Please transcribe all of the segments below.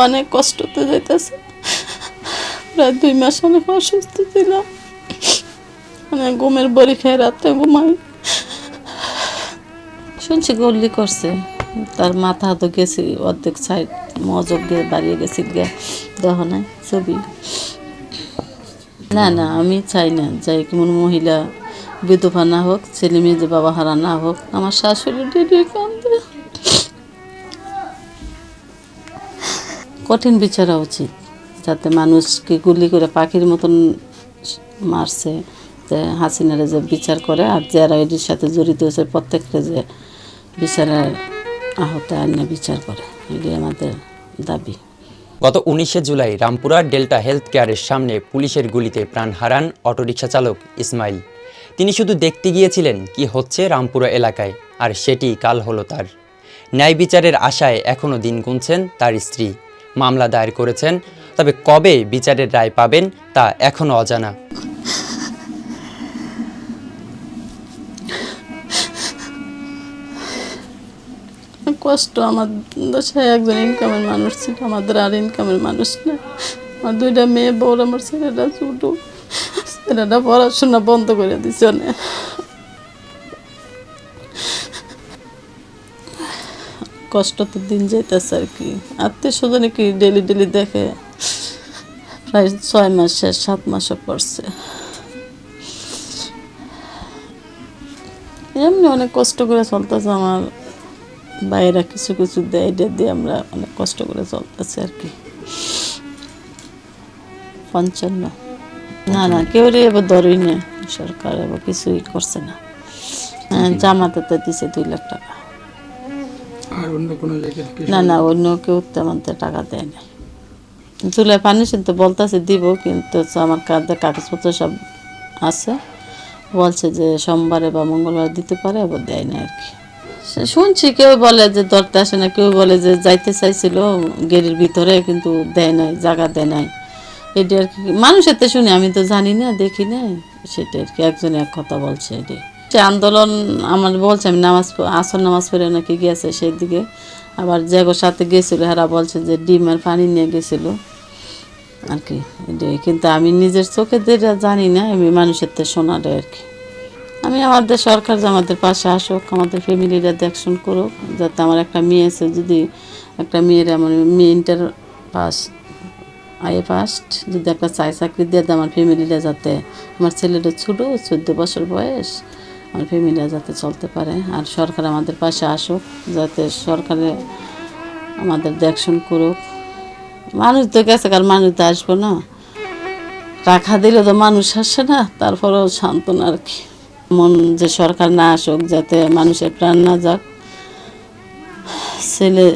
অনেক কষ্টতে যাইতেছে। প্রায় 2 মাস অনেক অসুস্থ ছিলাম, মানে ঘুমের বড়ি খেয়ে রাত্রে ঘুমাই। শুনছি গল্লি করছে, তার মাথা তো গেছে অর্ধেক সাইড, মজক গিয়ে বাড়িয়ে গেছে গিয়ে দেহ নাই ছবি। না না, আমি চাই না যাই কেমন মহিলা বিধবা না হোক, ছেলে মেয়ে যে বাবা হারা না হোক। আমার শাশুড়ি ডেডি কান্দে। কঠিন বিচার উচিত, যাতে মানুষকে গুলি করে পাখির মতন মারছে, যে হাসিনারে যে বিচার করে, আর যারা এটির সাথে জড়িত হয়েছে প্রত্যেককে যে বিচারের আহত আইনে বিচার করে, এটি আমাদের দাবি। গত 19শে জুলাই রামপুরা ডেল্টা হেলথ কেয়ারের সামনে পুলিশের গুলিতে প্রাণ হারান অটোরিকশা চালক ইসমাইল। তিনি শুধু দেখতে গিয়েছিলেন কি হচ্ছে রামপুরা এলাকায়, আর সেটি কাল হলো তার। ন্যায় বিচারের আশায় এখনও দিন গুনছেন তার স্ত্রী। মামলা দায়ের করেছেন, তবে কবে বিচারের রায় পাবেন তা এখনও অজানা। কষ্ট, আমার দেশে একজন ইনকামের মানুষ ছিল, আমাদের আর ইনকামের মানুষ না। আমার 2টা মেয়ে বউর, আমার ছেলেটা ছোট, ছেলেটা পড়াশোনা বন্ধ করে দিচ্ছে অনেক। কষ্ট তো দিন যাইতেছে আর কি। আত্মীয় স্বজনে কি ডেলি ডেলি দেখে, প্রায় 6 মাস শেষ, 7 মাসও পড়ছে। এমনি অনেক কষ্ট করে চলতেছে। আমার বাইরে কিছু কিছু দেয়, এটা দিয়ে আমরা অনেক কষ্ট করে চলতেছে আর কি। 55। না না, কেউ এবার ধরেই না, সরকার এবার কিছুই করছে না। জামাতে তো দিছে 2 লাখ টাকা। আর অন্য কোনো জায়গায় না না, অন্য কেউ তেমন টাকা দেয় না। চুলায় পানি তো বলতেছে দিব, কিন্তু আমার কাগজপত্র সব আছে, বলছে যে সোমবারে বা মঙ্গলবার দিতে পারে, আবার দেয় না আর কি। শুনছি কেউ বলে যে ধরতে আসে না, কেউ বলে যে যাইতে চাইছিল গেরির ভিতরে, কিন্তু দেয় নাই, জায়গা দেয় নাই। এটা আর কি মানুষের তো শুনি, আমি তো জানি না, দেখি না, সেটা আর কি। একজনে এক কথা বলছে এটি। সে আন্দোলন আমার বলছে, আমি আসর নামাজ পড়ে নাকি গেছে সেদিকে, আবার জাগোর সাথে গেছিলো, এরা বলছে যে ডিমের পানি নিয়ে গেছিলো আর কি। কিন্তু আমি নিজের চোখে যেটা জানি না, আমি মানুষের তো শোনাটা আর কি। আমি আমাদের সরকার যে আমাদের পাশে আসুক, আমাদের ফ্যামিলিরা দেখশন করুক, যাতে আমার একটা মেয়ে আছে, যদি একটা মেয়ের, আমার মেয়ে ইন্টার পাস, আইএ ফার্স্ট, যদি একটা চাকরি দিয়ে দেয় আমার ফ্যামিলিরা, যাতে আমার ছেলেটা ছোটো, 14 বছর বয়স, আমার ফ্যামিলিরা যাতে চলতে পারে। আর সরকার আমাদের পাশে আসুক, যাতে সরকারে আমাদের দেখশন করুক। মানুষ তো গেছে, কার মানুষ তো আসবো না, রাখা দিলে তো মানুষ আসে না, তারপরেও সান্ত্বনা আর কি। মন যে সরকার না আসুক, যাতে মানুষের প্রাণ না যাক, ছেলে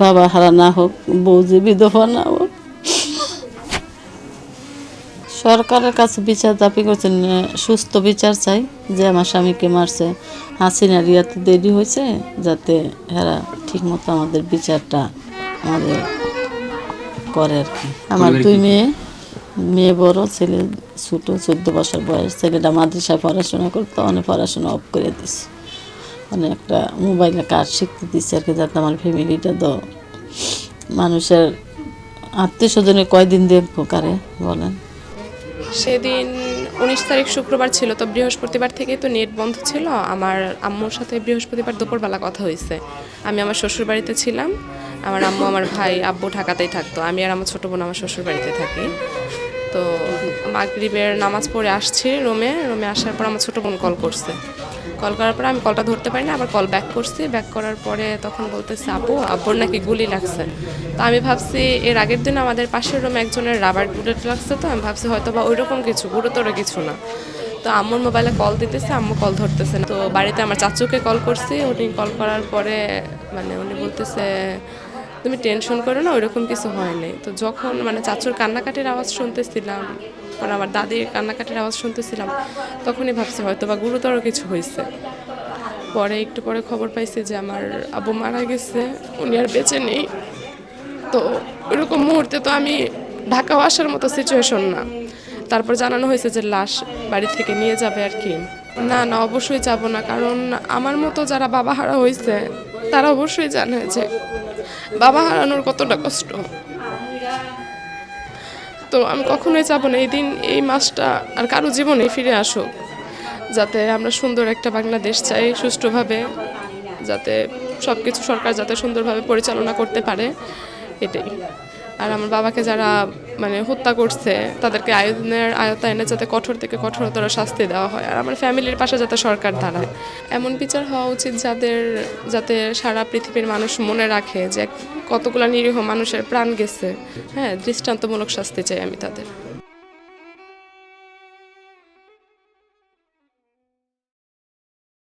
বাবা হারা না হোক, বউ যে বিধবা না হোক। সরকারের কাছে বিচার দাবি করছেন, সুস্থ বিচার চাই, যে আমার স্বামীকে মারছে হাসিনা রিয়াতে দেরি হয়েছে, যাতে এরা ঠিক মতো আমাদের বিচারটা আমাদের করে আর কি। আমার 2 মেয়ে বড়, ছেলে ছোট, 14 বছর বয়স। ছেলেটা মাদ্রাসায় পড়াশোনা করতো, অনেক পড়াশোনা অফ করে দিছে, মানে একটা মোবাইলে কাজ শিখতে দিচ্ছে আর কি, যাতে আমার ফ্যামিলিটা তো মানুষের আত্মীয় স্বজনে কয়দিন দেখবো কারে বলেন। সেদিন 19 তারিখ শুক্রবার ছিল, তো বৃহস্পতিবার থেকেই তো নেট বন্ধ ছিল। আমার আম্মুর সাথে বৃহস্পতিবার দুপুরবেলা কথা হয়েছে। আমি আমার শ্বশুর বাড়িতে ছিলাম, আমার আম্মু, আমার ভাই, আব্বু ঢাকাতেই থাকতো, আমি আর আমার ছোটো বোন আমার শ্বশুর বাড়িতে থাকি। তো মাগরিবের নামাজ পড়ে আসছি রুমে আসার পর আমার ছোটো বোন কল করছে। কল করার পরে আমি কলটা ধরতে পারি না, আবার কল ব্যাক করছি। ব্যাক করার পরে তখন বলতেছে আব্বুর নাকি গুলি লাগছে। তো আমি ভাবছি এর আগের দিন আমাদের পাশের রুমে একজনের রাবার বুলেট লাগছে, তো আমি ভাবছি হয়তো বা ওইরকম কিছু, গুরুতর কিছু না। তো আম্মুর মোবাইলে কল দিতেছে, আম্মু কল ধরতেছে না। তো বাড়িতে আমার চাচুকে কল করছি, উনি কল করার পরে মানে উনি বলতেছে তুমি টেনশন করো না, ওইরকম কিছু হয়নি। তো যখন মানে চাচুর কান্নাকাটির আওয়াজ শুনতেছিলাম, পরে আমার দাদির কান্নাকাটির আওয়াজ শুনতেছিলাম, তখনই ভাবছি হয়তো বা গুরুতর কিছু হয়েছে। পরে একটু পরে খবর পাইছি যে আমার আব্বু মারা গেছে, উনি আর বেঁচে নেই। তো ওইরকম মুহূর্তে তো আমি ঢাকাও আসার মতো সিচুয়েশন না। তারপর জানানো হয়েছে যে লাশ বাড়ি থেকে নিয়ে যাবে আর কি। না না, অবশ্যই যাব না, কারণ আমার মতো যারা বাবা হারা হয়েছে তারা অবশ্যই জানে যে বাবা হারানোর কতটা কষ্ট। তো আমি কখনোই চাবো না এই দিন, এই মাসটা আর কারো জীবনে ফিরে আসুক, যাতে আমরা সুন্দর একটা বাংলাদেশ চাই, সুষ্ঠুভাবে, যাতে সব কিছু সরকার যাতে সুন্দরভাবে পরিচালনা করতে পারে, এটাই। আর আমার বাবাকে যারা মানে হত্যা করছে তাদেরকে আইনের আয়তায় এনে যাতে কঠোর থেকে কঠোরতর শাস্তি দেওয়া হয়, আর আমার ফ্যামিলির পাশে যাতে সরকার দাঁড়ায়। এমন বিচার হওয়া উচিত যাতে সারা পৃথিবীর মানুষ মনে রাখে যে কতগুলো নিরীহ মানুষের প্রাণ গেছে। হ্যাঁ, দৃষ্টান্তমূলক শাস্তি চাই আমি তাদের।